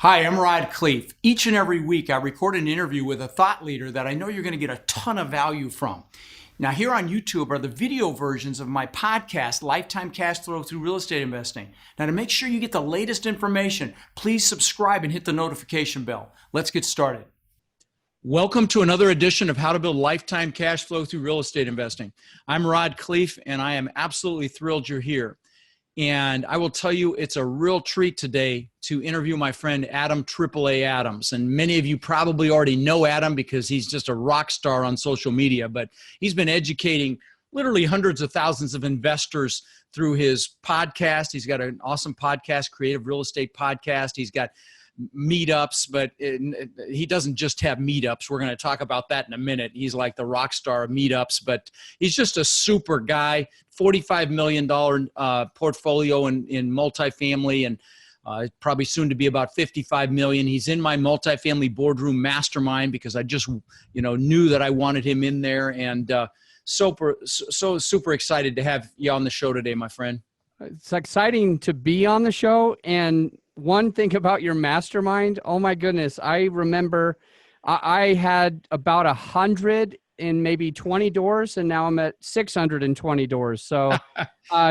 Hi, I'm Khleif. Each and every week, I record an interview with a thought leader that I know you're going to get a ton of value from. Now, here on YouTube are the video versions of my podcast, Lifetime Cash Flow Through Real Estate Investing. Now, to make sure you get the latest information, please subscribe and hit the notification bell. Let's get started. Welcome to another edition of How to Build Lifetime Cash Flow Through Real Estate Investing. I'm Khleif, and I am absolutely thrilled you're here. And I will tell you, it's a real treat today to interview my friend Adam AAA Adams. And many of you probably already know Adam because he's just a rock star on social media, but he's been educating literally hundreds of thousands of investors through his podcast. He's got an awesome podcast, Creative Real Estate Podcast. He's got meetups, but he doesn't just have meetups. We're going to talk about that in a minute. He's like the rock star of meetups, but he's just a super guy. $45 million portfolio in multifamily, and probably soon to be about 55 million. He's in my multifamily boardroom mastermind because I just knew that I wanted him in there, and super excited to have you on the show today, my friend. It's exciting to be on the show. And one thing about your mastermind, oh my goodness, I remember I had about 100 in maybe 20 doors, and now I'm at 620 doors. So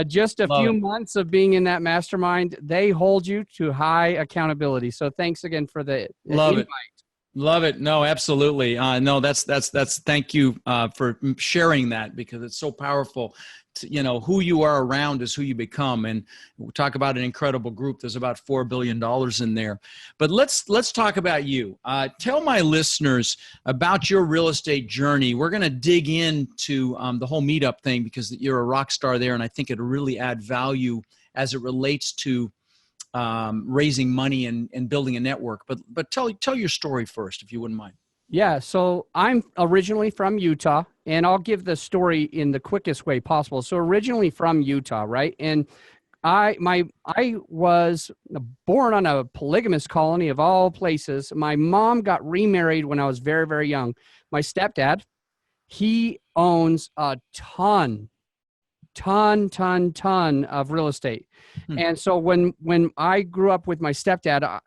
just a few months of being in that mastermind, they hold you to high accountability. So thanks again for the invite. Love it. No, absolutely. No, that's thank you for sharing that, because it's so powerful. Who you are around is who you become. And we'll talk about an incredible group. There's about $4 billion in there. But let's talk about you. Tell my listeners about your real estate journey. We're going to dig into the whole meetup thing because you're a rock star there, and I think it'll really add value as it relates to raising money and building a network. But tell your story first, if you wouldn't mind. Yeah, so I'm originally from Utah, and I'll give the story in the quickest way possible. So originally from Utah, right? And I was born on a polygamous colony of all places. My mom got remarried when I was very, very young. My stepdad, he owns a ton of real estate. And so when I grew up with my stepdad,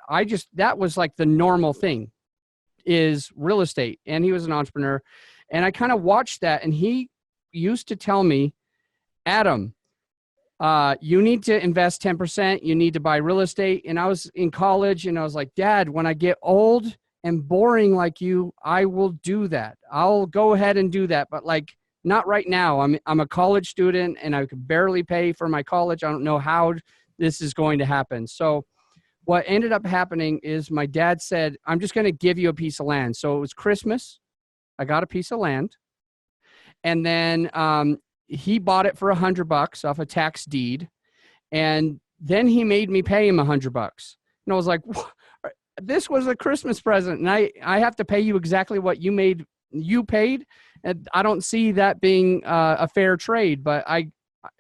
that was like the normal thing, is real estate. And he was an entrepreneur. And I kind of watched that. And he used to tell me, Adam, you need to invest 10%. You need to buy real estate. And I was in college, and I was like, Dad, when I get old and boring like you, I will do that. I'll go ahead and do that. But like, not right now. I'm a college student, and I could barely pay for my college. I don't know how this is going to happen. So what ended up happening is my dad said, I'm just going to give you a piece of land. So it was Christmas. I got a piece of land. And then he bought it for $100 off a tax deed. And then he made me pay him $100. And I was like, this was a Christmas present, and I have to pay you exactly what you paid. And I don't see that being a fair trade. But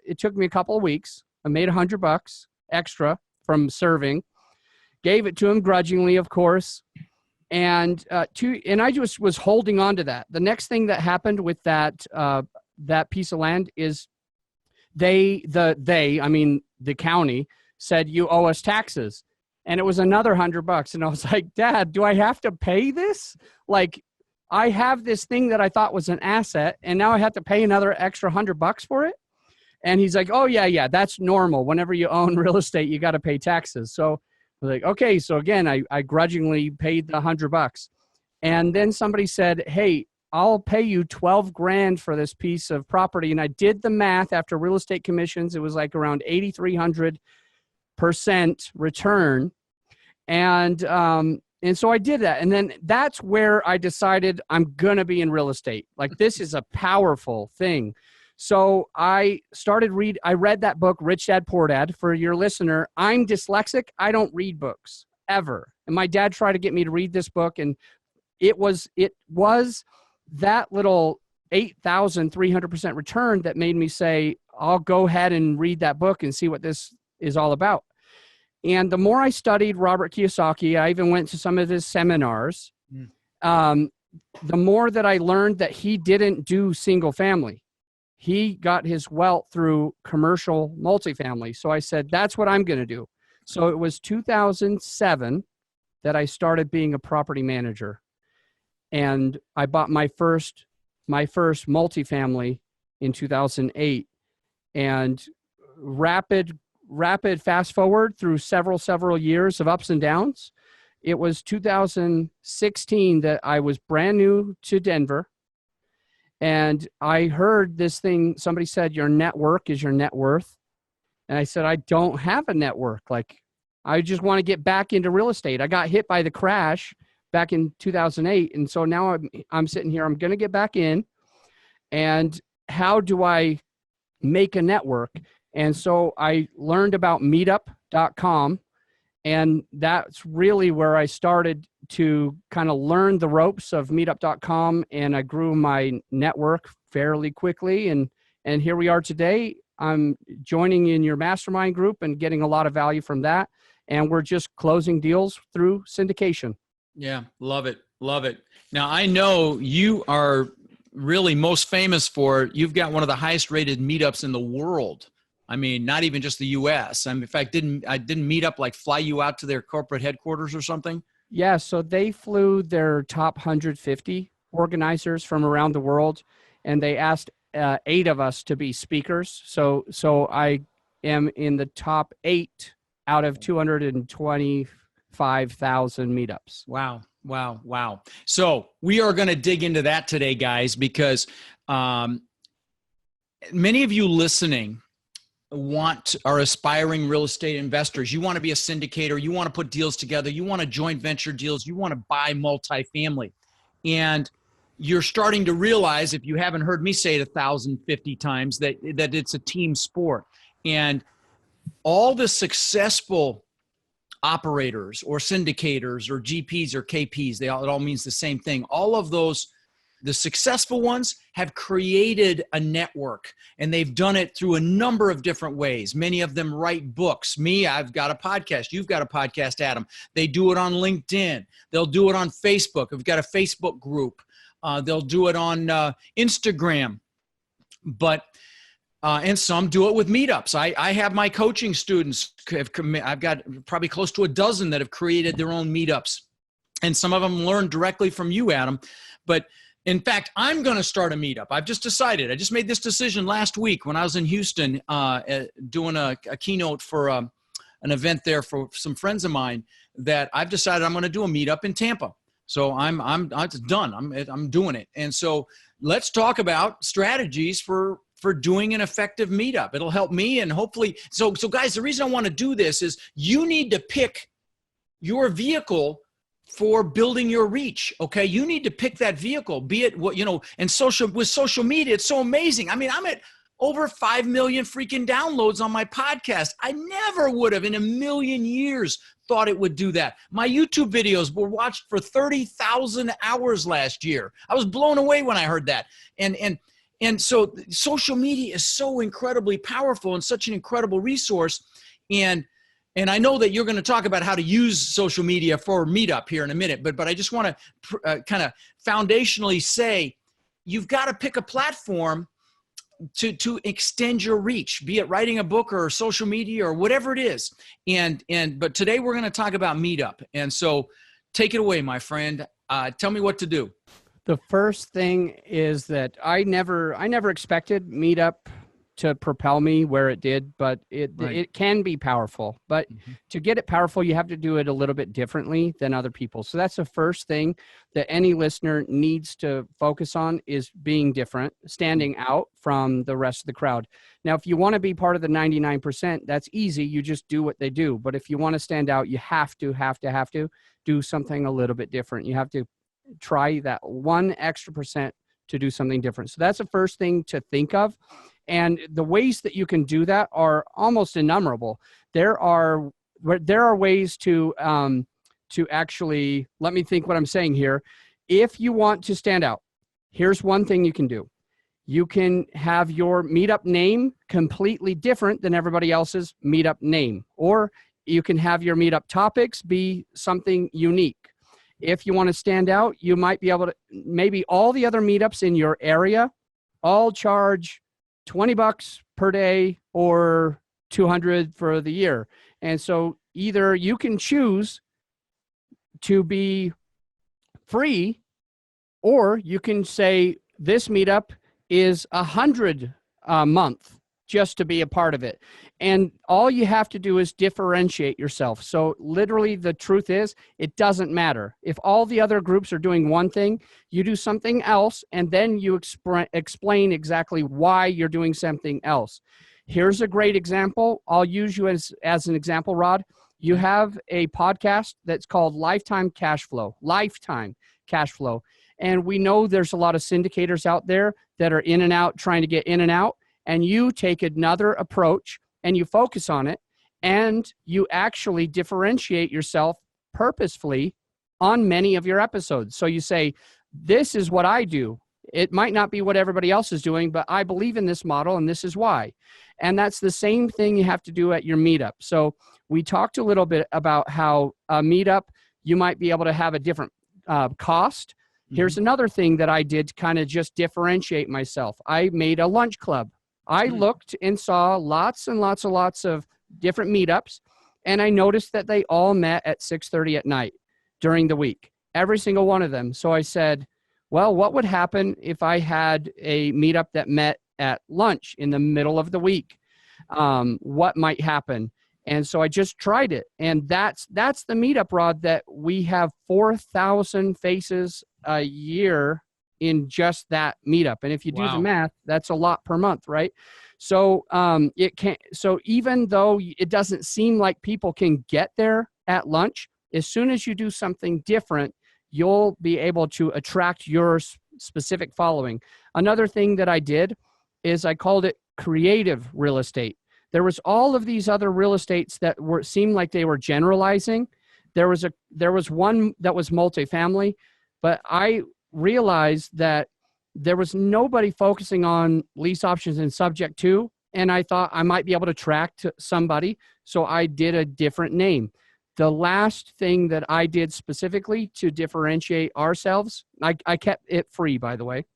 it took me a couple of weeks. I made $100 extra from serving. Gave it to him grudgingly, of course, and I just was holding on to that. The next thing that happened with that piece of land is the county said, you owe us taxes, and it was another $100. And I was like, Dad, do I have to pay this? Like, I have this thing that I thought was an asset, and now I have to pay another extra $100 for it. And he's like, oh yeah, that's normal. Whenever you own real estate, you got to pay taxes. So I was like, okay. So again, I grudgingly paid the $100. And then somebody said, hey, I'll pay you 12 grand for this piece of property. And I did the math after real estate commissions. It was like around 8,300% return. And so I did that. And then that's where I decided I'm going to be in real estate. Like, this is a powerful thing. So I read that book, Rich Dad, Poor Dad. For your listener, I'm dyslexic. I don't read books ever. And my dad tried to get me to read this book. And it was that little 8,300% return that made me say, I'll go ahead and read that book and see what this is all about. And the more I studied Robert Kiyosaki, I even went to some of his seminars, the more that I learned that he didn't do single family. He got his wealth through commercial multifamily. So I said, that's what I'm going to do. So it was 2007. that I started being a property manager. And I bought my first multifamily in 2008. And rapid fast forward through several years of ups and downs. It was 2016 that I was brand new to Denver. And I heard this thing, somebody said, your network is your net worth. And I said, I don't have a network. Like, I just want to get back into real estate. I got hit by the crash back in 2008. And so now I'm sitting here, I'm going to get back in. And how do I make a network? And so I learned about meetup.com. And that's really where I started to kind of learn the ropes of meetup.com. And I grew my network fairly quickly. And here we are today. I'm joining in your mastermind group and getting a lot of value from that. And we're just closing deals through syndication. Yeah, love it. Love it. Now, I know you are really most famous for, you've got one of the highest rated meetups in the world. I mean, not even just the US. I mean, in fact, didn't Meetup like fly you out to their corporate headquarters or something? Yeah, so they flew their top 150 organizers from around the world, and they asked 8 of us to be speakers. So I am in the top 8 out of 225,000 meetups. Wow. Wow. Wow. So we are going to dig into that today, guys, because many of you listening are aspiring real estate investors. You want to be a syndicator. You want to put deals together. You want to joint venture deals. You want to buy multifamily. And you're starting to realize, if you haven't heard me say it 1,050 times, that it's a team sport. And all the successful operators or syndicators or GPs or KPs, it all means the same thing. All of those, the successful ones have created a network, and they've done it through a number of different ways. Many of them write books. Me, I've got a podcast. You've got a podcast, Adam. They do it on LinkedIn. They'll do it on Facebook. We've got a Facebook group. They'll do it on Instagram. But and some do it with meetups. I have my coaching students. I've got probably close to a dozen that have created their own meetups. And some of them learn directly from you, Adam. But in fact, I'm going to start a meetup. I've just decided. I just made this decision last week when I was in Houston doing a keynote for an event there for some friends of mine, that I've decided I'm going to do a meetup in Tampa. So I'm done. I'm doing it. And so let's talk about strategies for doing an effective meetup. It'll help me, and hopefully. So guys, the reason I want to do this is you need to pick your vehicle for building your reach. Okay. You need to pick that vehicle, be it what, and with social media, it's so amazing. I mean, I'm at over 5 million freaking downloads on my podcast. I never would have in a million years thought it would do that. My YouTube videos were watched for 30,000 hours last year. I was blown away when I heard that. And so social media is so incredibly powerful and such an incredible resource. And I know that you're going to talk about how to use social media for Meetup here in a minute, but I just want to kind of foundationally say, you've got to pick a platform to extend your reach, be it writing a book or social media or whatever it is. But today we're going to talk about Meetup. And so take it away, my friend. Tell me what to do. The first thing is that I never expected Meetup to propel me where it did, but it can be powerful. But to get it powerful, you have to do it a little bit differently than other people. So that's the first thing that any listener needs to focus on, is being different, standing out from the rest of the crowd. Now, if you want to be part of the 99%, that's easy. You just do what they do. But if you want to stand out, you have to do something a little bit different. You have to try that 1 extra % to do something different. So that's the first thing to think of. And the ways that you can do that are almost innumerable. There are ways to actually, let me think what I'm saying here. If you want to stand out, here's one thing you can do. You can have your meetup name completely different than everybody else's meetup name, or you can have your meetup topics be something unique. If you want to stand out, you might be able to, maybe all the other meetups in your area all charge $20 per day or $200 for the year. And so either you can choose to be free, or you can say this meetup is $100 a month just to be a part of it. And all you have to do is differentiate yourself. So literally the truth is, it doesn't matter. If all the other groups are doing one thing, you do something else, and then you explain exactly why you're doing something else. Here's a great example. I'll use you as an example, Rod. You have a podcast that's called Lifetime Cash Flow. And we know there's a lot of syndicators out there that are in and out, trying to get in and out. And you take another approach and you focus on it, and you actually differentiate yourself purposefully on many of your episodes. So you say, this is what I do. It might not be what everybody else is doing, but I believe in this model, and this is why. And that's the same thing you have to do at your meetup. So we talked a little bit about how a meetup, you might be able to have a different cost. Here's another thing that I did to kind of just differentiate myself. I made a lunch club. I looked and saw lots and lots of different meetups, and I noticed that they all met at 6:30 at night during the week, every single one of them. So I said, well, what would happen if I had a meetup that met at lunch in the middle of the week? What might happen? And so I just tried it. And that's the meetup, Rod, that we have 4,000 faces a year in just that meetup. And if you do the math, that's a lot per month, right? So so even though it doesn't seem like people can get there at lunch, as soon as you do something different, you'll be able to attract your specific following. Another thing that I did is I called it creative real estate. There was all of these other real estates that seemed like they were generalizing. There was one that was multifamily, but I realized that there was nobody focusing on lease options and subject to, and I thought I might be able to track to somebody, so I did a different name. The last thing that I did specifically to differentiate ourselves, I kept it free, by the way.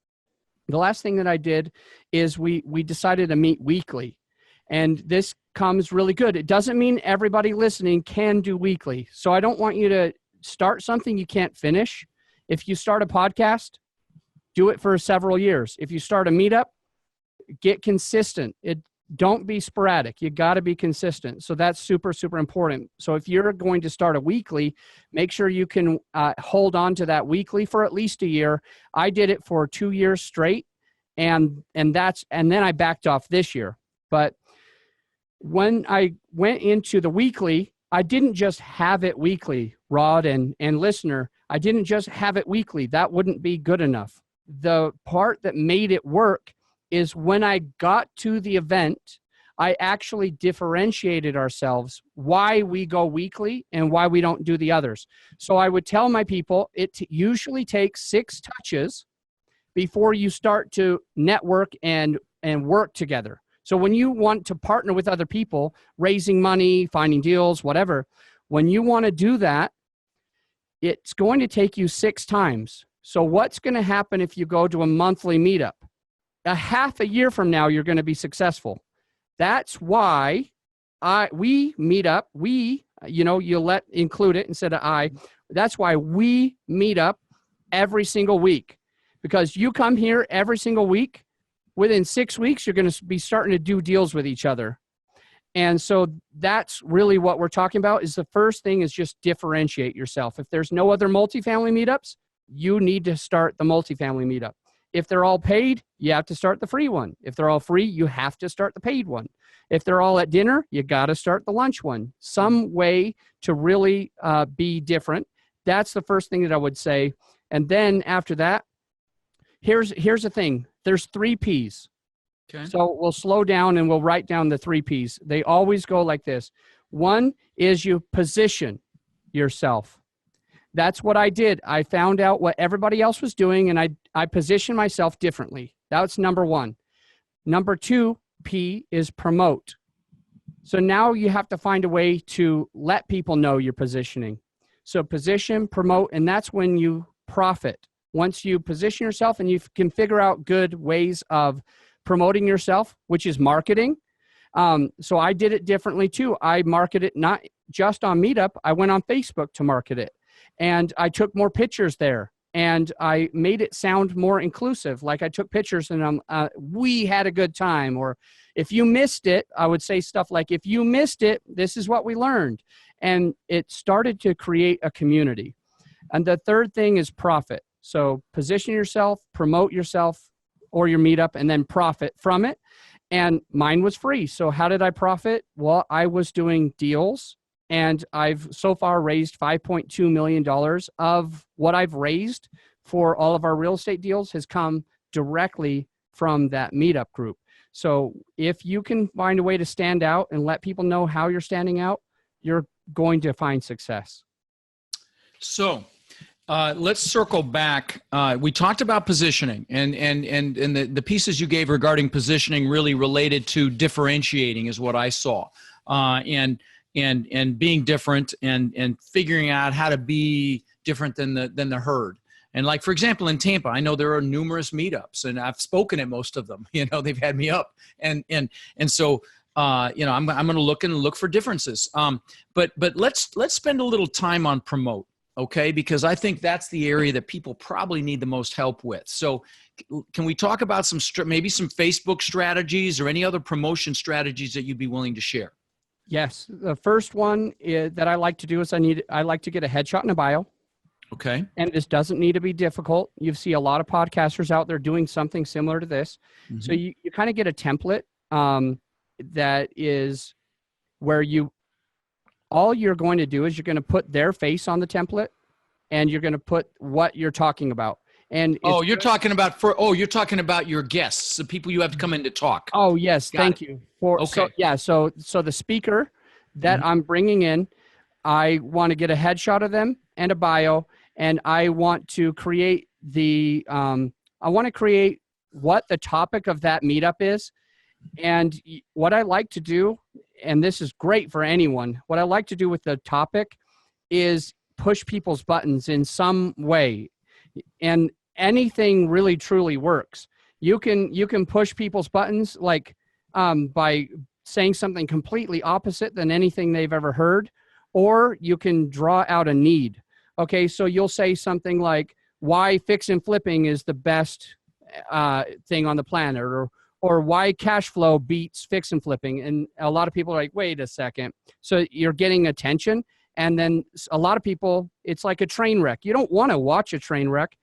The last thing that I did is we decided to meet weekly, and this comes really good. It doesn't mean everybody listening can do weekly, so I don't want you to start something you can't finish. If you start a podcast, do it for several years. If you start a meetup, get consistent. Don't be sporadic. You got to be consistent. So that's super, super important. So if you're going to start a weekly, make sure you can hold on to that weekly for at least a year. I did it for 2 years straight, and then I backed off this year. But when I went into the weekly, I didn't just have it weekly, Rod and listener. I didn't just have it weekly. That wouldn't be good enough. The part that made it work is when I got to the event, I actually differentiated ourselves, why we go weekly and why we don't do the others. So I would tell my people, it usually takes 6 touches before you start to network and work together. So when you want to partner with other people, raising money, finding deals, whatever, when you want to do that, it's going to take you 6 times. So what's going to happen if you go to a monthly meetup? A half a year from now, you're going to be successful. That's why we meet up. Include it instead of I. That's why we meet up every single week. Because you come here every single week, within 6 weeks, you're going to be starting to do deals with each other. And so that's really what we're talking about. Is the first thing is just differentiate yourself. If there's no other multifamily meetups, you need to start the multifamily meetup. If they're all paid, you have to start the free one. If they're all free, you have to start the paid one. If they're all at dinner, you got to start the lunch one. Some way to really be different. That's the first thing that I would say. And then after that, here's the thing. There's 3 Ps. Okay. So we'll slow down and we'll write down the 3 Ps. They always go like this. 1 is you position yourself. That's what I did. I found out what everybody else was doing, and I positioned myself differently. That's number 1. Number 2 P is promote. So now you have to find a way to let people know your positioning. So position, promote, and that's when you profit. Once you position yourself and you can figure out good ways of promoting yourself, which is marketing. So I did it differently too. I market it not just on Meetup. I went on Facebook to market it. And I took more pictures there, and I made it sound more inclusive. Like I took pictures and we had a good time. Or if you missed it, I would say stuff like, if you missed it, this is what we learned. And it started to create a community. And the third thing is profit. So position yourself, promote yourself or your meetup, and then profit from it. And mine was free. So how did I profit? Well, I was doing deals, and I've so far raised $5.2 million of what I've raised for all of our real estate deals has come directly from that meetup group. So if you can find a way to stand out and let people know how you're standing out, you're going to find success. So let's circle back. We talked about positioning, and the pieces you gave regarding positioning really related to differentiating is what I saw, and being different and figuring out how to be different than the herd. And like, for example, in Tampa, I know there are numerous meetups, and I've spoken at most of them. You know, they've had me up, and so you know, I'm going to look for differences. But let's spend a little time on promote. Okay, because I think that's the area that people probably need the most help with. So can we talk about maybe some Facebook strategies or any other promotion strategies that you'd be willing to share? Yes. The first one that I like to do is I like to get a headshot and a bio. Okay. And this doesn't need to be difficult. You see a lot of podcasters out there doing something similar to this. Mm-hmm. So you kind of get a template that is where all you're going to do is you're going to put their face on the template, and you're going to put what you're talking about. And you're talking about your guests, the people you have to come in to talk. Oh, yes. Thank you. So the speaker that I'm bringing in, I want to get a headshot of them and a bio, and I want to create what the topic of that meetup is. And what I like to do, and this is great for anyone, what I like to do with the topic is push people's buttons in some way. And anything really truly works. You can push people's buttons like by saying something completely opposite than anything they've ever heard, or you can draw out a need. Okay, so you'll say something like, why fix and flipping is the best thing on the planet, or why cash flow beats fix and flipping. And a lot of people are like, wait a second. So you're getting attention. And then a lot of people, it's like a train wreck. You don't want to watch a train wreck,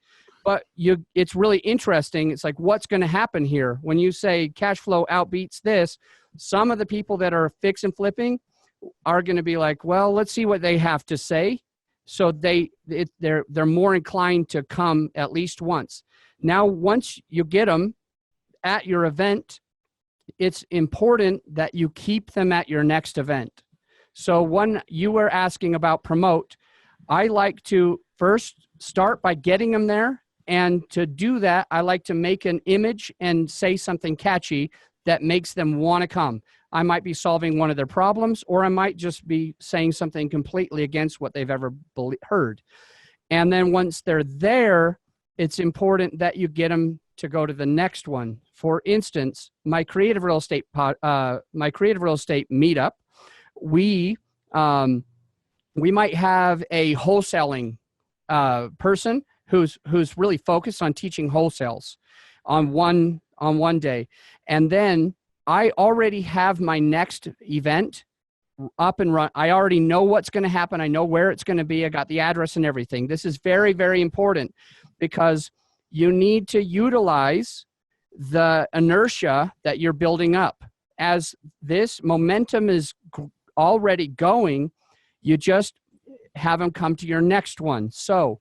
but it's really interesting. It's like, what's going to happen here? When you say cash flow outbeats this, some of the people that are fix and flipping are going to be like, well, let's see what they have to say. So they're more inclined to come at least once. Now, once you get them at your event, it's important that you keep them at your next event. So when you were asking about promote, I like to first start by getting them there. And to do that, I like to make an image and say something catchy that makes them want to come. I might be solving one of their problems, or I might just be saying something completely against what they've ever heard. And then once they're there, it's important that you get them to go to the next one. For instance, my creative real estate meetup, we might have a wholesaling person who's really focused on teaching wholesales on one day. And then I already have my next event up and run. I already know what's going to happen. I know where it's going to be. I got the address and everything. This is very, very important because you need to utilize the inertia that you're building up. As this momentum is already going, you just have them come to your next one. So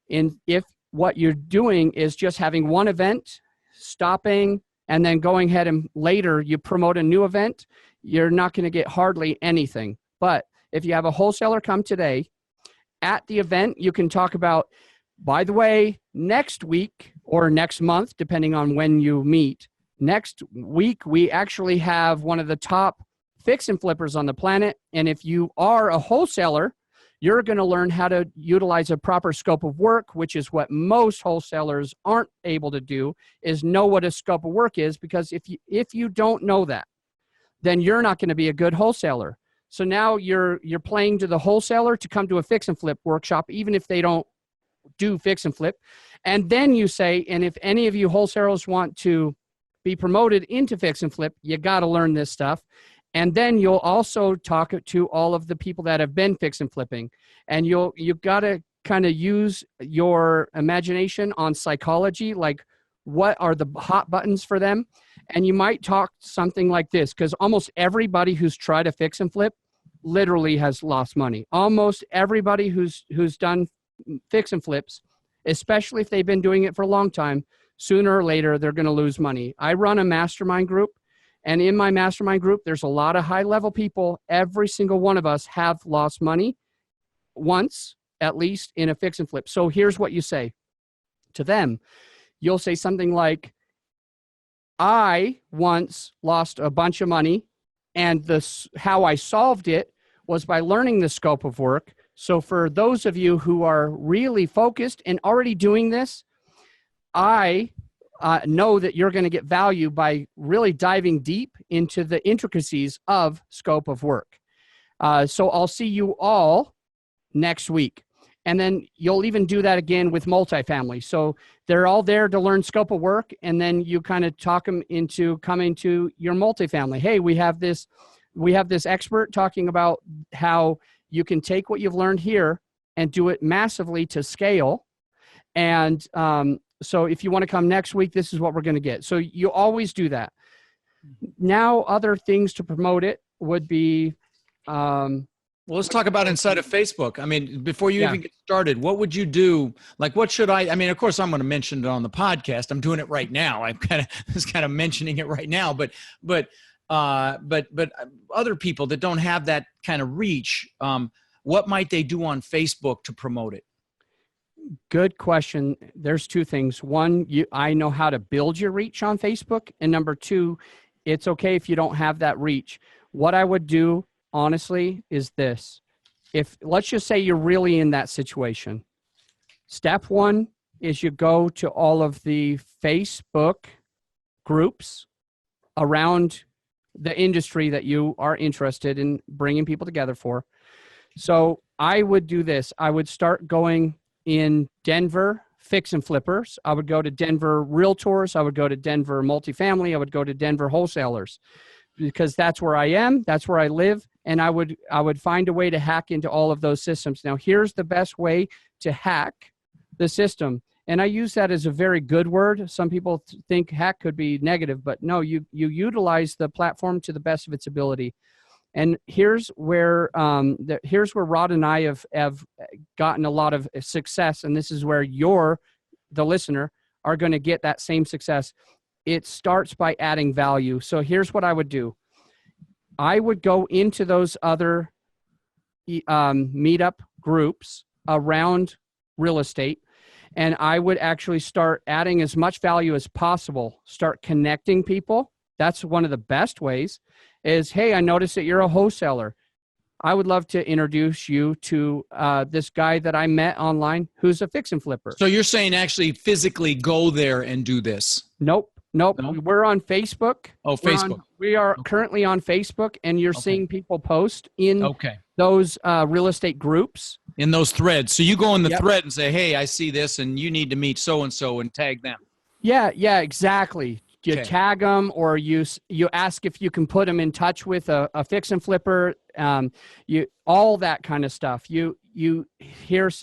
if what you're doing is just having one event, stopping, and then going ahead and later you promote a new event, you're not going to get hardly anything. But if you have a wholesaler come today, at the event, you can talk about, by the way, next week or next month, depending on when you meet, next week, we actually have one of the top fix and flippers on the planet. And if you are a wholesaler, you're going to learn how to utilize a proper scope of work, which is what most wholesalers aren't able to do, is know what a scope of work is. Because if you don't know that, then you're not going to be a good wholesaler. So now you're playing to the wholesaler to come to a fix and flip workshop, even if they don't do fix and flip. And then you say, and if any of you wholesalers want to be promoted into fix and flip, you got to learn this stuff. And then you'll also talk to all of the people that have been fix and flipping. And you've got to kind of use your imagination on psychology, like what are the hot buttons for them. And you might talk something like this, because almost everybody who's tried a fix and flip literally has lost money. Almost everybody who's done fix and flips, especially if they've been doing it for a long time, sooner or later, they're going to lose money. I run a mastermind group, and in my mastermind group, there's a lot of high-level people. Every single one of us have lost money once, at least, in a fix and flip. So here's what you say to them. You'll say something like, I once lost a bunch of money, and how I solved it was by learning the scope of work. So for those of you who are really focused and already doing this, I know that you're going to get value by really diving deep into the intricacies of scope of work. So I'll see you all next week. And then you'll even do that again with multifamily. So they're all there to learn scope of work, and then you kind of talk them into coming to your multifamily. Hey, we have this expert talking about how you can take what you've learned here and do it massively to scale. And so if you want to come next week, this is what we're going to get. So you always do that. Now, other things to promote it would be... well, let's talk about inside of Facebook. I mean, before you even get started, what would you do? Like, what should I mean, of course, I'm going to mention it on the podcast. I'm doing it right now. I'm kind of mentioning it right now, but other people that don't have that kind of reach, what might they do on Facebook to promote it? Good question. There's two things. One, I know how to build your reach on Facebook. And number two, it's okay if you don't have that reach. What I would do, honestly, is this. If let's just say you're really in that situation. Step one is you go to all of the Facebook groups around the industry that you are interested in bringing people together for. So I would do this. I would start going in Denver fix and flippers. I would go to Denver realtors. I would go to Denver multifamily. I would go to Denver wholesalers, because that's where I am. That's where I live. And I would find a way to hack into all of those systems. Now, here's the best way to hack the system. And I use that as a very good word. Some people think hack could be negative, but no, you utilize the platform to the best of its ability. And here's where Rod and I have gotten a lot of success. And this is where the listener, are going to get that same success. It starts by adding value. So here's what I would do. I would go into those other meetup groups around real estate, and I would actually start adding as much value as possible, start connecting people. That's one of the best ways is, hey, I noticed that you're a wholesaler. I would love to introduce you to this guy that I met online who's a fix and flipper. So you're saying actually physically go there and do this? Nope. No? We're on Facebook. Oh, Facebook. We are currently on Facebook, and you're seeing people post in those real estate groups. In those threads. So you go in the thread and say, hey, I see this, and you need to meet so-and-so, and tag them. Yeah, exactly. You tag them, or you ask if you can put them in touch with a fix and flipper. All that kind of stuff. You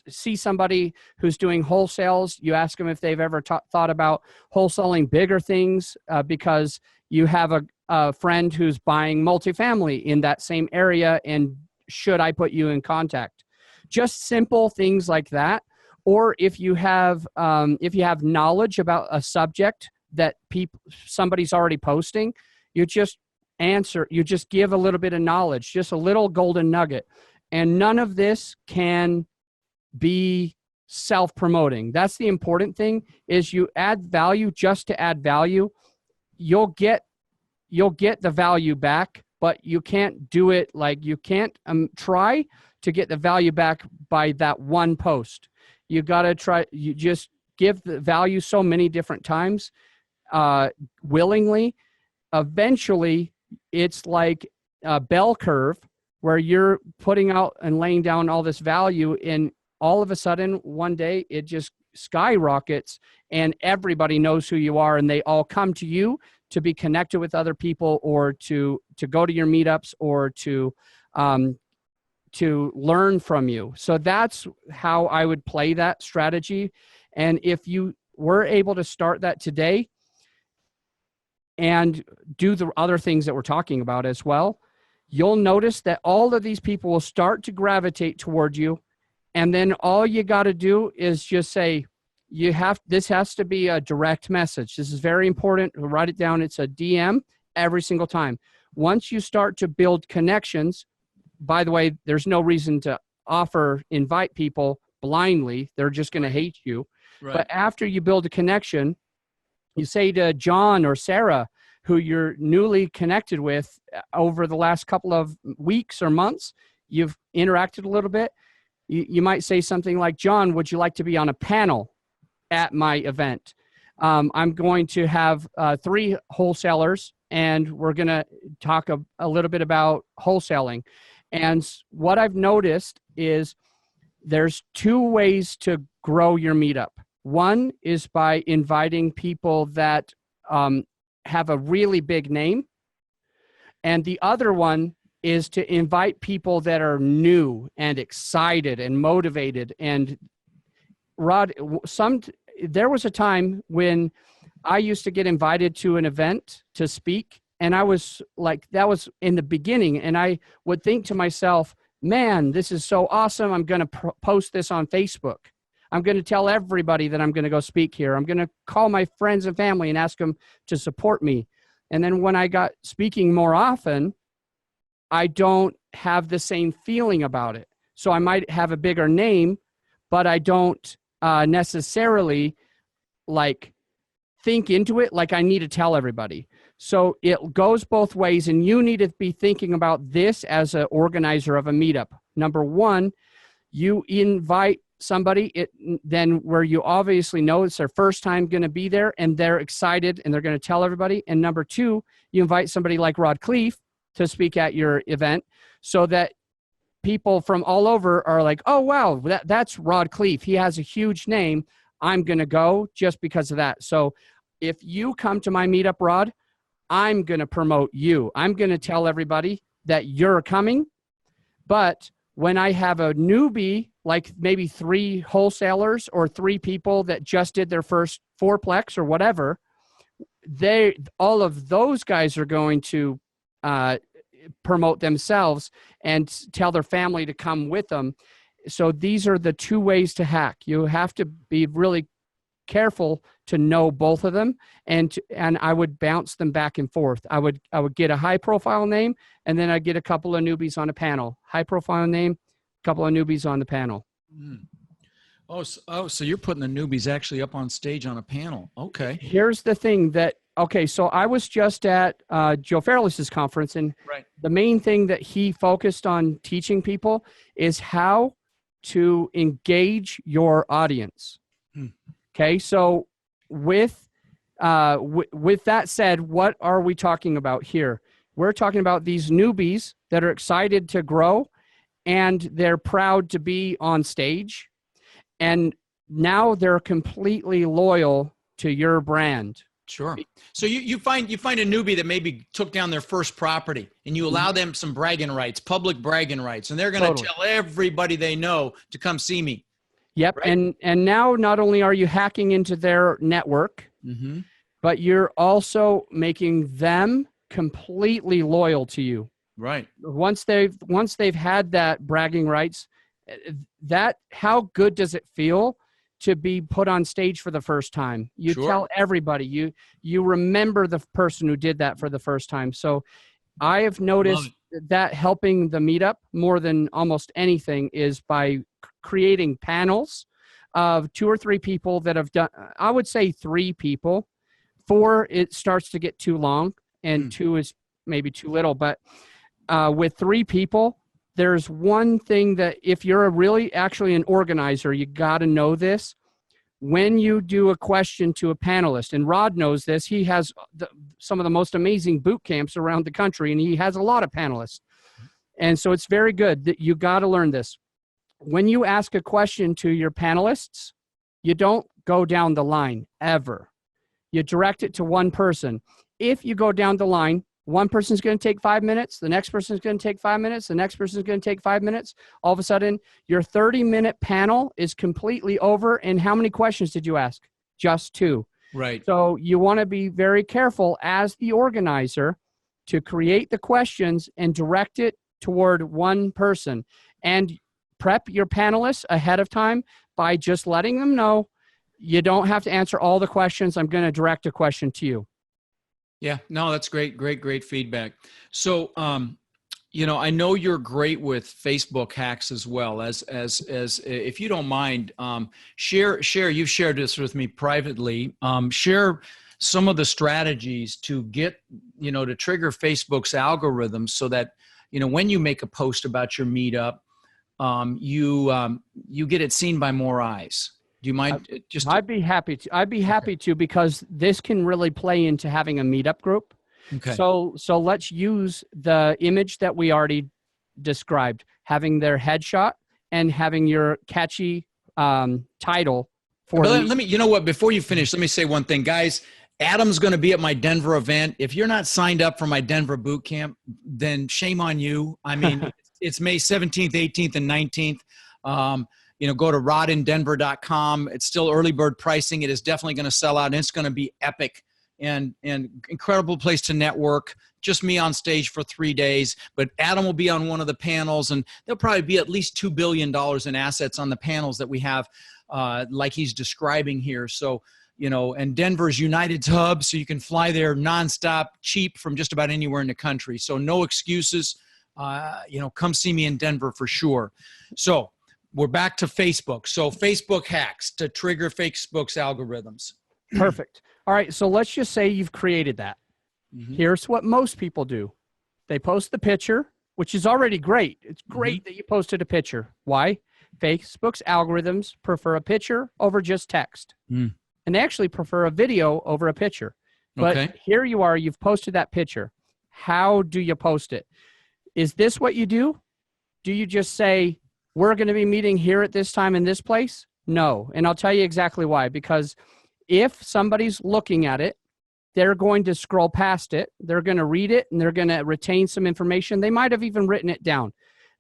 see somebody who's doing wholesales. You ask them if they've ever thought about wholesaling bigger things, because you have a friend who's buying multifamily in that same area, and should I put you in contact? Just simple things like that. Or if you have knowledge about a subject that somebody's already posting, you just give a little bit of knowledge, just a little golden nugget. And none of this can be self-promoting. That's the important thing, is you add value just to add value. You'll get the value back, but you can't do it you can't try to get the value back by that one post. You got to try, you just give the value so many different times, willingly. Eventually, it's like a bell curve where you're putting out and laying down all this value, and all of a sudden one day it just skyrockets and everybody knows who you are, and they all come to you to be connected with other people, or to go to your meetups, or to learn from you. So that's how I would play that strategy. And if you were able to start that today and do the other things that we're talking about as well, you'll notice that all of these people will start to gravitate toward you. And then all you got to do is just say, this has to be a direct message. This is very important. Write it down. It's a DM every single time. Once you start to build connections, by the way, there's no reason to invite people blindly. They're just going to hate you. Right. But after you build a connection, you say to John or Sarah, who you're newly connected with over the last couple of weeks or months, you've interacted a little bit. You might say something like, John, would you like to be on a panel at my event? I'm going to have 3 wholesalers, and we're going to talk a little bit about wholesaling. And what I've noticed is there's 2 ways to grow your meetup. One is by inviting people that have a really big name. And the other one is to invite people that are new and excited and motivated. And Rod, there was a time when I used to get invited to an event to speak, and I was like, that was in the beginning, and I would think to myself, man, this is so awesome. I'm going to post this on Facebook. I'm going to tell everybody that I'm going to go speak here. I'm going to call my friends and family and ask them to support me. And then when I got speaking more often, I don't have the same feeling about it. So I might have a bigger name, but I don't necessarily like think into it like I need to tell everybody. So it goes both ways, and you need to be thinking about this as an organizer of a meetup. Number one, you invite somebody then where you obviously know it's their first time going to be there, and they're excited and they're going to tell everybody. And number two, you invite somebody like Rod Khleif to speak at your event, so that people from all over are like, oh, wow, that's Rod Khleif. He has a huge name. I'm going to go just because of that. So if you come to my meetup, Rod, I'm going to promote you. I'm going to tell everybody that you're coming. But when I have a newbie, like maybe 3 wholesalers or 3 people that just did their first 4-plex or whatever, all of those guys are going to promote themselves and tell their family to come with them. So these are the 2 ways to hack. You have to be really careful to know both of them, and I would bounce them back and forth. I would get a high profile name, and then I'd get a couple of newbies on a panel. High profile name, a couple of newbies on the panel. Mm. So you're putting the newbies actually up on stage on a panel. Okay. Here's the thing so I was just at Joe Fairless's conference, and the main thing that he focused on teaching people is how to engage your audience. Hmm. Okay, so with that said, what are we talking about here? We're talking about these newbies that are excited to grow, and they're proud to be on stage, and now they're completely loyal to your brand. Sure. So you find a newbie that maybe took down their first property, and you allow them some bragging rights, public bragging rights, and they're going to tell everybody they know to come see me. Yep. Right? And now not only are you hacking into their network, mm-hmm. but you're also making them completely loyal to you. Right. Once they've had that bragging rights, how good does it feel to be put on stage for the first time? You tell everybody, you remember the person who did that for the first time. So I have noticed that helping the meetup more than almost anything is by creating panels of 2 or 3 people that have done, I would say 3 people. 4, it starts to get too long, and 2 is maybe too little. But with 3 people, there's one thing that if you're really actually an organizer, you got to know this. When you do a question to a panelist, and Rod knows this, he has some of the most amazing boot camps around the country, and he has a lot of panelists. And so it's very good that you got to learn this. When you ask a question to your panelists, you don't go down the line ever. You direct it to one person. If you go down the line, one person's going to take 5 minutes, the next person's going to take 5 minutes, the next person's going to take 5 minutes. All of a sudden, your 30-minute panel is completely over. And how many questions did you ask? Just 2. Right. So you want to be very careful as the organizer to create the questions and direct it toward one person. And prep your panelists ahead of time by just letting them know you don't have to answer all the questions. I'm going to direct a question to you. Yeah, no, that's great feedback. So, I know you're great with Facebook hacks as well. As if you don't mind, share. You've shared this with me privately. Share some of the strategies to get, to trigger Facebook's algorithm so that, when you make a post about your meetup, you get it seen by more eyes. Do you mind? I'd be happy to. I'd be happy to, because this can really play into having a meetup group. Okay. So let's use the image that we already described, having their headshot and having your catchy title for. But let me. You know what? Before you finish, let me say one thing, guys. Adam's going to be at my Denver event. If you're not signed up for my Denver boot camp, then shame on you. I mean, it's May 17th, 18th, and 19th. Go to rodindenver.com. It's still early bird pricing. It is definitely going to sell out, and it's going to be epic and incredible place to network. Just me on stage for 3 days, but Adam will be on one of the panels, and there'll probably be at least $2 billion in assets on the panels that we have, like he's describing here. So, and Denver's United's hub, so you can fly there nonstop, cheap from just about anywhere in the country. So no excuses. Come see me in Denver for sure. So we're back to Facebook. So Facebook hacks to trigger Facebook's algorithms. Perfect. All right. So let's just say you've created that. Mm-hmm. Here's what most people do. They post the picture, which is already great. It's great that you posted a picture. Why? Facebook's algorithms prefer a picture over just text. And they actually prefer a video over a picture. But here you are, you've posted that picture. How do you post it? Is this what you do? Do you just say, we're going to be meeting here at this time in this place? No. And I'll tell you exactly why. Because if somebody's looking at it, they're going to scroll past it. They're going to read it, and they're going to retain some information. They might have even written it down.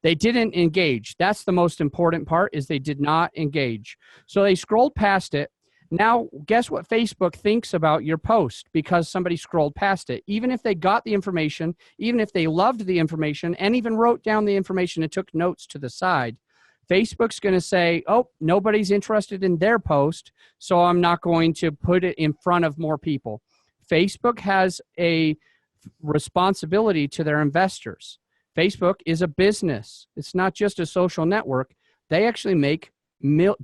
They didn't engage. That's the most important part, is they did not engage. So they scrolled past it. Now, guess what Facebook thinks about your post because somebody scrolled past it. Even if they got the information, even if they loved the information, and even wrote down the information and took notes to the side, Facebook's going to say, oh, nobody's interested in their post, so I'm not going to put it in front of more people. Facebook has a responsibility to their investors. Facebook is a business. It's not just a social network. They actually make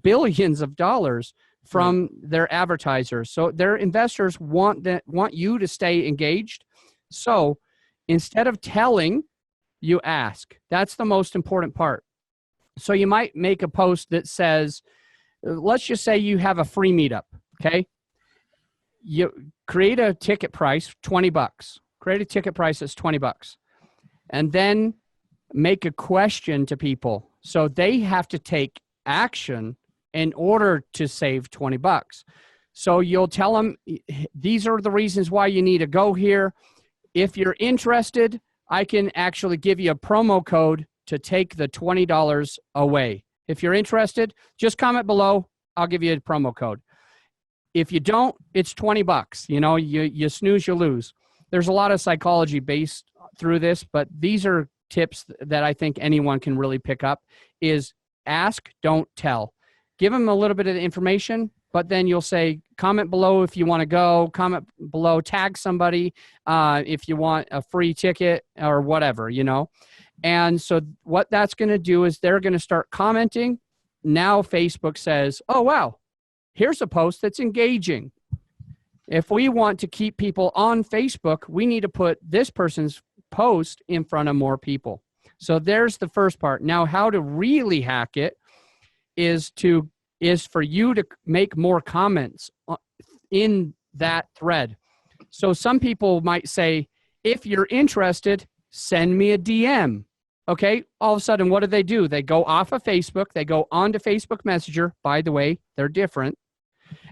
billions of dollars from their advertisers. So their investors want you to stay engaged. So instead of telling, you ask. That's the most important part. So you might make a post that says, let's just say you have a free meetup, okay? You create a ticket price, $20. Create a ticket price that's $20. And then make a question to people. So they have to take action in order to save $20. So you'll tell them, these are the reasons why you need to go here. If you're interested, I can actually give you a promo code to take the $20 away. If you're interested, just comment below. I'll give you a promo code. If you don't, it's $20. You snooze, you lose. There's a lot of psychology based through this, but these are tips that I think anyone can really pick up is ask, don't tell. Give them a little bit of the information, but then you'll say, comment below if you want to go, comment below, tag somebody if you want a free ticket or whatever, And so what that's going to do is they're going to start commenting. Now Facebook says, oh, wow, here's a post that's engaging. If we want to keep people on Facebook, we need to put this person's post in front of more people. So there's the first part. Now, how to really hack it is for you to make more comments in that thread. So some people might say, if you're interested, send me a DM. Okay. All of a sudden, what do? They go off of Facebook. They go onto Facebook Messenger. By the way, they're different.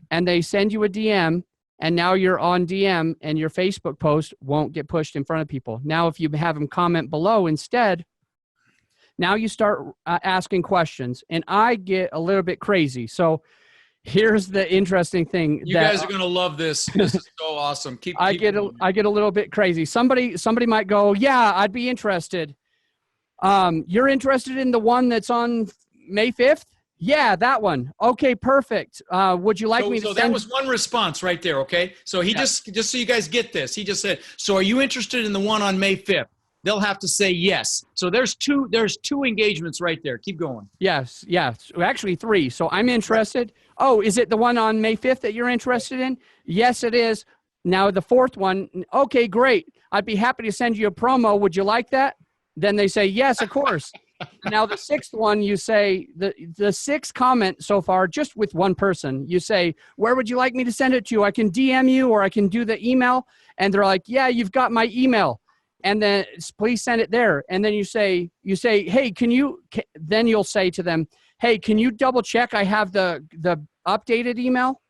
And they send you a DM. And now you're on DM and your Facebook post won't get pushed in front of people. Now, if you have them comment below instead, now you start asking questions. And I get a little bit crazy. So here's the interesting thing. You guys are going to love this. This is so awesome. I get a little bit crazy. Somebody might go, yeah, I'd be interested. You're interested in the one that's on May 5th? Yeah, that one. Okay, perfect. Would you like me to send? So that was one response right there, okay? So he just so you guys get this, he just said, so are you interested in the one on May 5th? They'll have to say yes. So there's two engagements right there. Keep going. Yes. Actually, 3. So I'm interested. Oh, is it the one on May 5th that you're interested in? Yes, it is. Now the 4th one, okay, great. I'd be happy to send you a promo. Would you like that? Then they say, yes, of course. Now the 6th one, you say, the 6th comment so far, just with one person, you say, where would you like me to send it to? I can DM you or I can do the email. And they're like, yeah, you've got my email. And then please send it there. And then you say, hey, then you'll say to them, hey, can you double check I have the updated email?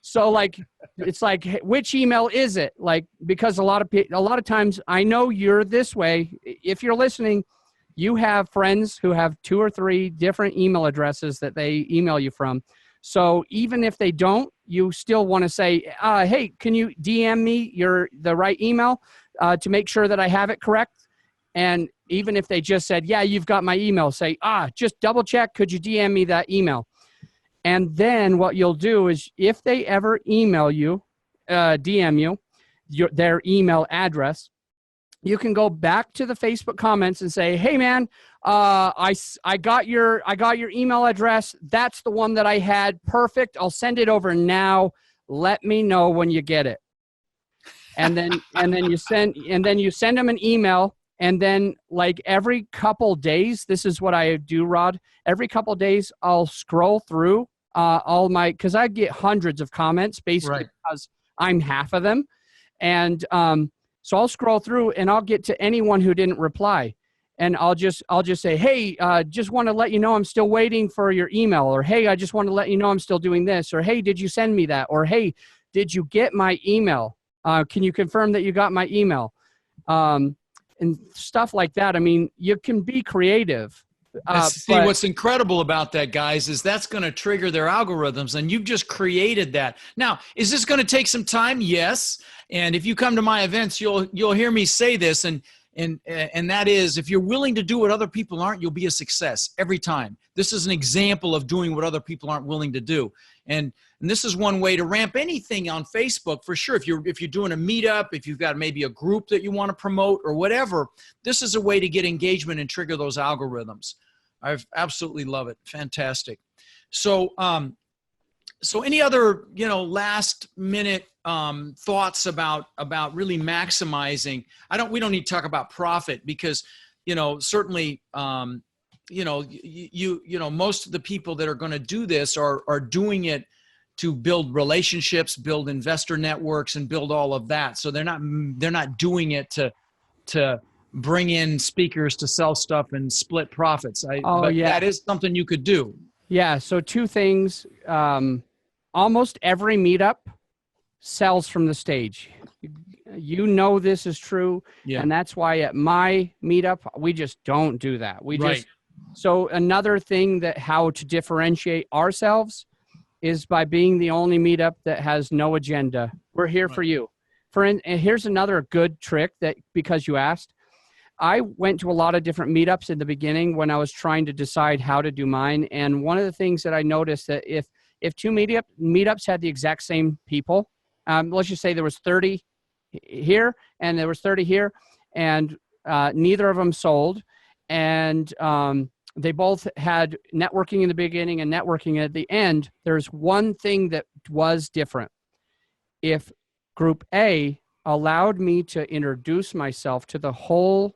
So like, it's like, hey, which email is it? Like, because a lot of times I know you're this way. If you're listening, you have friends who have 2 or 3 different email addresses that they email you from. So even if they don't, you still want to say, hey, can you DM me the right email to make sure that I have it correct? And even if they just said, yeah, you've got my email, say, just double check. Could you DM me that email? And then what you'll do is if they ever email you, DM you, their email address, you can go back to the Facebook comments and say, hey man, I got your email address. That's the one that I had. Perfect. I'll send it over now. Let me know when you get it. And then you send them an email. And then like every couple days, this is what I do, Rod. Every couple days, I'll scroll through because I get hundreds of comments basically because I'm half of them. And so I'll scroll through and I'll get to anyone who didn't reply. And I'll just say, hey, just want to let you know I'm still waiting for your email. Or, hey, I just want to let you know I'm still doing this. Or, hey, did you send me that? Or, hey, did you get my email? Can you confirm that you got my email? And stuff like that. I mean, you can be creative. What's incredible about that, guys, is that's going to trigger their algorithms, and you've just created that. Now, is this going to take some time? Yes. And if you come to my events, you'll hear me say this, and that is, if you're willing to do what other people aren't, you'll be a success every time. This is an example of doing what other people aren't willing to do. And this is one way to ramp anything on Facebook for sure. If you're doing a meetup, if you've got maybe a group that you want to promote or whatever, this is a way to get engagement and trigger those algorithms. I absolutely love it. Fantastic. So, so any other, last minute thoughts about really maximizing? We don't need to talk about profit because, certainly, most of the people that are going to do this are doing it to build relationships, build investor networks, and build all of that. So they're not doing it to bring in speakers to sell stuff and split profits. That is something you could do. Yeah. So 2 things. Almost every meetup sells from the stage. This is true. Yeah. And that's why at my meetup, we just don't do that. So another thing how to differentiate ourselves is by being the only meetup that has no agenda. We're here for you. And here's another good trick because you asked, I went to a lot of different meetups in the beginning when I was trying to decide how to do mine. And one of the things that I noticed that if 2 meetups had the exact same people, let's just say there was 30 here and there was 30 here, and neither of them sold, and they both had networking in the beginning and networking at the end, there's one thing that was different. If Group A allowed me to introduce myself to the whole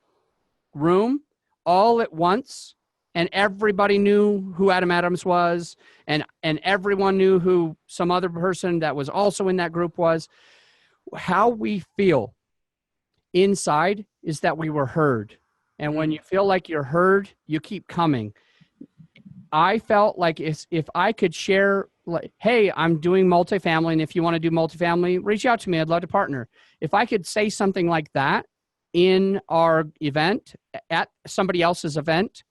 room all at once, and everybody knew who Adam Adams was, and everyone knew who some other person that was also in that group was, how we feel inside is that we were heard. And when you feel like you're heard, you keep coming. I felt like if I could share, like, hey, I'm doing multifamily, and if you want to do multifamily, reach out to me. I'd love to partner. If I could say something like that in our event, at somebody else's event,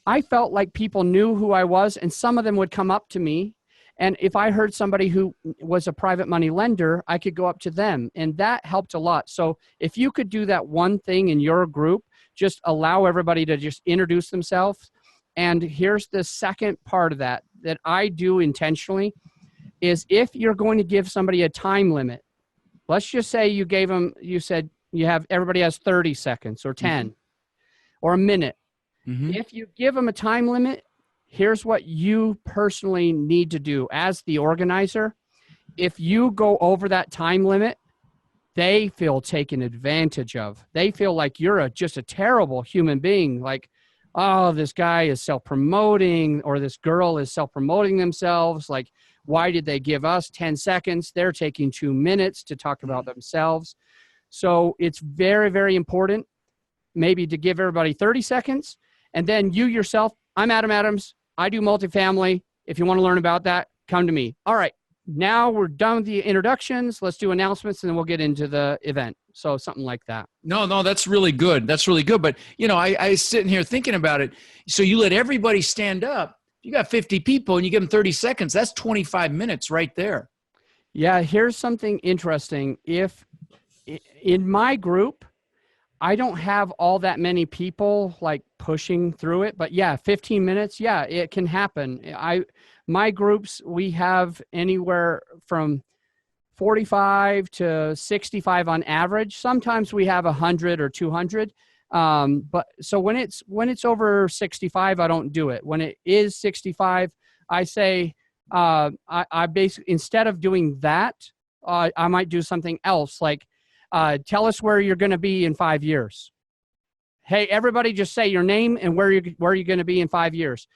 I felt like people knew who I was, and some of them would come up to me. And if I heard somebody who was a private money lender, I could go up to them, and that helped a lot. So if you could do that one thing in your group, just allow everybody to just introduce themselves. And here's the second part of that I do intentionally is if you're going to give somebody a time limit, let's just say you gave them, you said everybody has 30 seconds or 10 or a minute. If you give them a time limit, here's what you personally need to do as the organizer. If you go over that time limit, they feel taken advantage of. They feel like you're just a terrible human being. Like, oh, this guy is self-promoting, or this girl is self-promoting themselves. Like, why did they give us 10 seconds? They're taking 2 minutes to talk about themselves. So it's very, very important maybe to give everybody 30 seconds. And then you yourself, I'm Adam Adams. I do multifamily. If you want to learn about that, come to me. All right. Now we're done with the introductions. Let's do announcements, and then we'll get into the event. So something like that. No, that's really good. That's really good. But, I sitting here thinking about it. So you let everybody stand up. You got 50 people and you give them 30 seconds. That's 25 minutes right there. Yeah. Here's something interesting. If in my group, I don't have all that many people like pushing through it, but yeah, 15 minutes. Yeah, it can happen. My groups, we have anywhere from 45 to 65 on average. Sometimes we have 100 or 200. But so when it's over 65, I don't do it. When it is 65, I say, I basically, instead of doing that, I might do something else. Like, tell us where you're going to be in 5 years. Hey, everybody just say your name and where you're going to be in 5 years.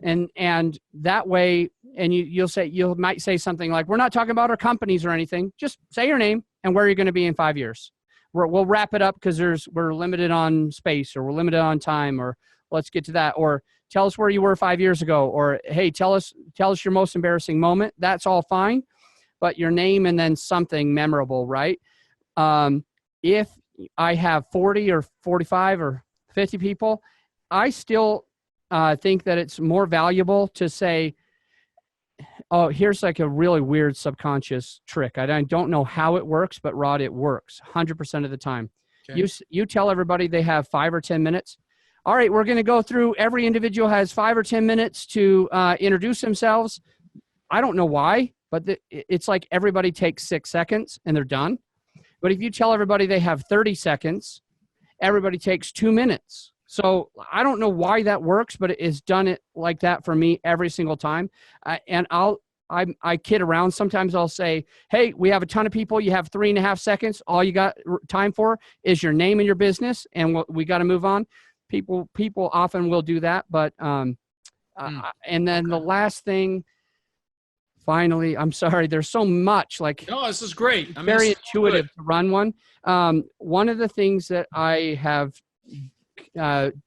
And that way, and you might say something like, we're not talking about our companies or anything. Just say your name and where you're going to be in 5 years. We'll wrap it up because we're limited on space, or we're limited on time, or let's get to that. Or tell us where you were 5 years ago, or hey, tell us your most embarrassing moment. That's all fine, but your name and then something memorable, right? If I have 40 or 45 or 50 people, I still think that it's more valuable to say, oh, here's like a really weird subconscious trick. I don't know how it works, but Rod, it works 100% of the time. Okay. You tell everybody they have 5 or 10 minutes. All right, we're going to go through, every individual has 5 or 10 minutes to introduce themselves. I don't know why, but it's like everybody takes 6 seconds and they're done. But if you tell everybody they have 30 seconds, everybody takes 2 minutes. So I don't know why that works, but it has done it like that for me every single time. And I kid around. Sometimes I'll say, hey, we have a ton of people. You have 3.5 seconds. All you got time for is your name and your business, and we got to move on. People often will do that. But and then the last thing, finally, I'm sorry, there's so much. Like, no, this is great. I mean, very intuitive to run one. One of the things that I have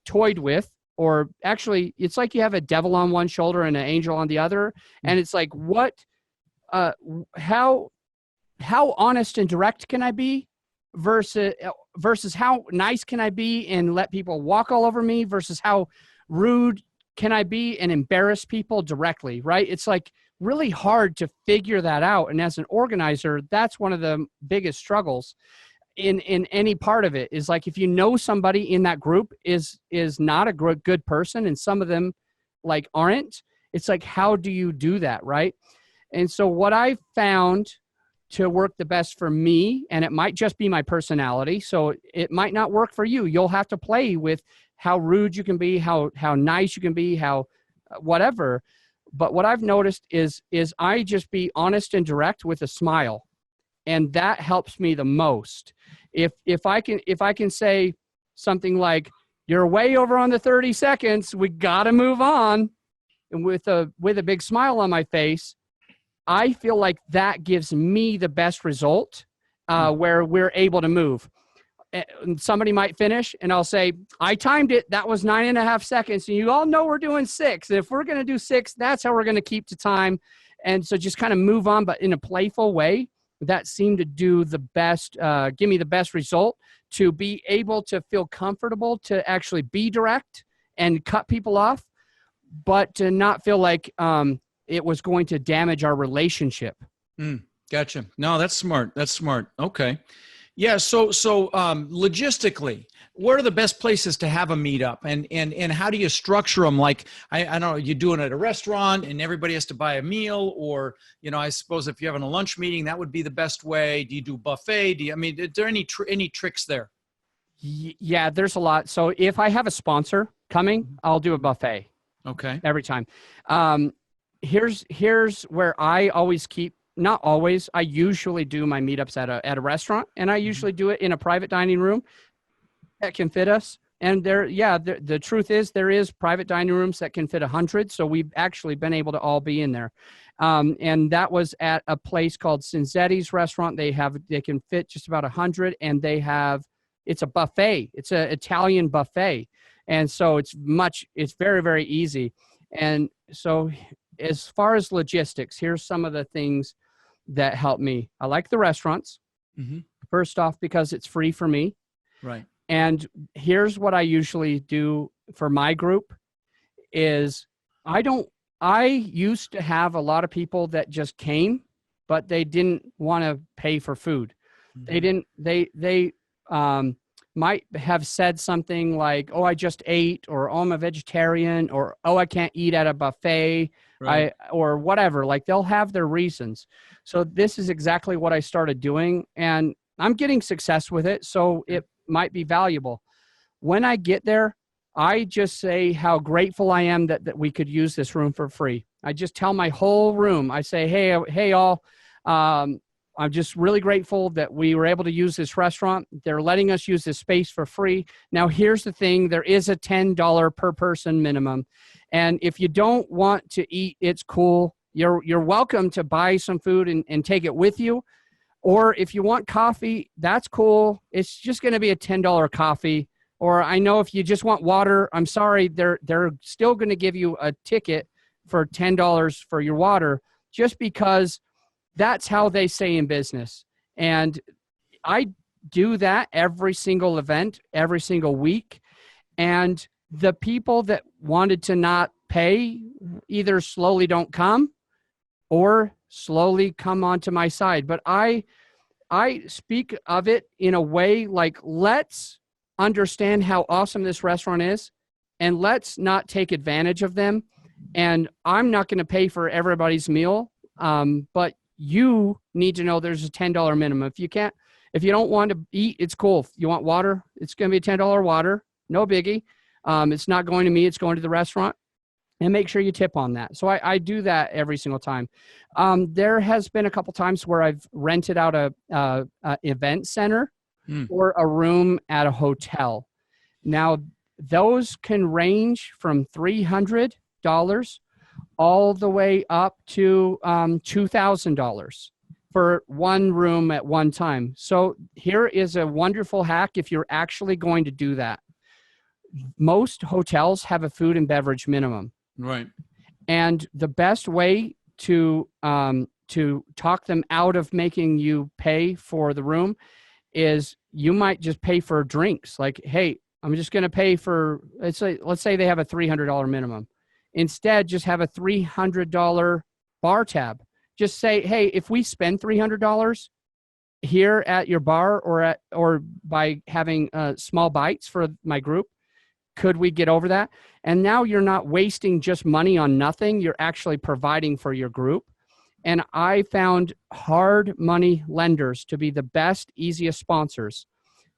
toyed with, or actually it's like you have a devil on one shoulder and an angel on the other, and it's like, how honest and direct can I be versus how nice can I be and let people walk all over me, versus how rude can I be and embarrass people directly, right? It's like really hard to figure that out. And as an organizer, that's one of the biggest struggles in any part of it, is like, if you know somebody in that group is not a good person, and some of them like aren't, it's like, how do you do that, right? And so what I found to work the best for me, and it might just be my personality, so it might not work for you. You'll have to play with how rude you can be, how nice you can be, how whatever. But what I've noticed is I just be honest and direct with a smile. And that helps me the most. If I can say something like, you're way over on the 30 seconds, we got to move on, and with a big smile on my face, I feel like that gives me the best result, where we're able to move. and somebody might finish and I'll say, I timed it. That was 9.5 seconds. And you all know we're doing 6. And if we're going to do 6, that's how we're going to keep to time. And so just kind of move on, but in a playful way. That seemed to do the best, give me the best result, to be able to feel comfortable to actually be direct and cut people off, but to not feel like it was going to damage our relationship. Gotcha. No, that's smart. That's smart. Okay. Yeah. So logistically, what are the best places to have a meetup, and how do you structure them? Like, I don't know, you do it at a restaurant and everybody has to buy a meal, or, I suppose if you're having a lunch meeting, that would be the best way. Do you do buffet? Is there any tricks there? Yeah, there's a lot. So if I have a sponsor coming, I'll do a buffet. Okay. Every time. Here's where I always keep, not always, I usually do my meetups at a restaurant, and I usually do it in a private dining room that can fit us. And the truth is there is private dining rooms that can fit 100. So we've actually been able to all be in there. And that was at a place called Cinzetti's Restaurant. They can fit just about 100, and it's a buffet. It's an Italian buffet. And so it's very, very easy. And so as far as logistics, here's some of the things that help me. I like the restaurants. Mm-hmm. First off, because it's free for me. Right. And here's what I usually do for my group is I used to have a lot of people that just came, but they didn't want to pay for food. Mm-hmm. They might have said something like, oh, I just ate, or oh, I'm a vegetarian, or oh, I can't eat at a buffet, right, or whatever. Like, they'll have their reasons. So this is exactly what I started doing, and I'm getting success with it. So it might be valuable. When I get there, I just say how grateful I am that we could use this room for free. I just tell my whole room, I say, hey all, I'm just really grateful that we were able to use this restaurant. They're letting us use this space for free. Now, here's the thing. There is a $10 per person minimum. And if you don't want to eat, it's cool. You're welcome to buy some food and take it with you. Or if you want coffee, that's cool. It's just going to be a $10 coffee. Or I know if you just want water, I'm sorry, they're still going to give you a ticket for $10 for your water, just because that's how they say in business. And I do that every single event, every single week. And the people that wanted to not pay either slowly don't come or slowly come onto my side. But I speak of it in a way like, let's understand how awesome this restaurant is, and let's not take advantage of them. And I'm not going to pay for everybody's meal, but you need to know there's a $10 minimum. If you don't want to eat, it's cool. If you want water, it's going to be a $10 water. No biggie. It's not going to me. It's going to the restaurant. And make sure you tip on that. So I do that every single time. There has been a couple times where I've rented out a event center or a room at a hotel. Now, those can range from $300 all the way up to $2,000 for one room at one time. So here is a wonderful hack if you're actually going to do that. Most hotels have a food and beverage minimum. Right. And the best way to talk them out of making you pay for the room is you might just pay for drinks. Like, hey, I'm just going to pay for, let's say they have a $300 minimum. Instead, just have a $300 bar tab. Just say, hey, if we spend $300 here at your bar or by having small bites for my group, could we get over that? And now you're not wasting just money on nothing. You're actually providing for your group. And I found hard money lenders to be the best, easiest sponsors.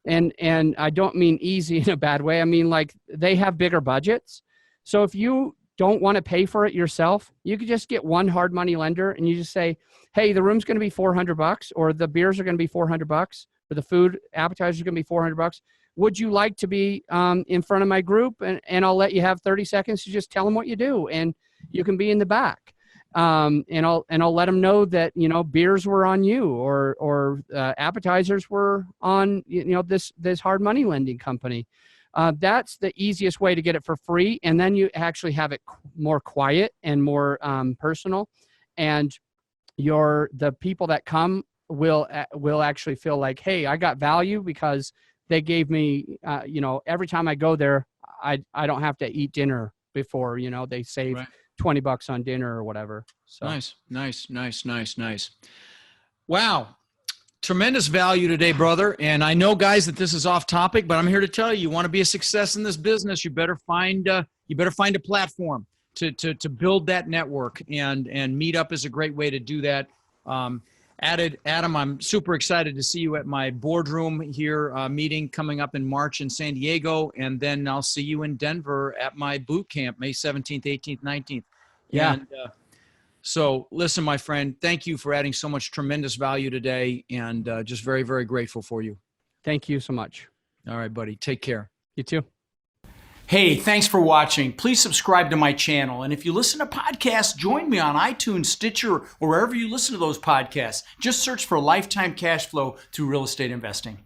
And I don't mean easy in a bad way. I mean, like, they have bigger budgets. So if you don't want to pay for it yourself, you could just get one hard money lender and you just say, hey, the room's going to be $400, or the beers are going to be $400, or the food appetizers are going to be $400. Would you like to be in front of my group? And I'll let you have 30 seconds to just tell them what you do, and you can be in the back. And I'll let them know that, you know, beers were on you, or appetizers were on, you know, this hard money lending company. That's the easiest way to get it for free. And then you actually have it more quiet and more personal, and the people that come will actually feel like, hey, I got value because they gave me, you know, every time I go there, I don't have to eat dinner before, you know, they save Right. $20 on dinner or whatever. So Nice. Wow. Tremendous value today, brother. And I know, guys, that this is off topic, but I'm here to tell you, you want to be a success in this business, you better find a platform to build that network. And Meetup is a great way to do that. Adam, I'm super excited to see you at my boardroom here meeting coming up in March in San Diego. And then I'll see you in Denver at my boot camp, May 17th, 18th, 19th. yeah. And, so listen, my friend, thank you for adding so much tremendous value today, and just very, very grateful for you. Thank you so much. All right, buddy. Take care. You too. Hey, thanks for watching. Please subscribe to my channel. And if you listen to podcasts, join me on iTunes, Stitcher, or wherever you listen to those podcasts. Just search for Lifetime Cash Flow through Real Estate Investing.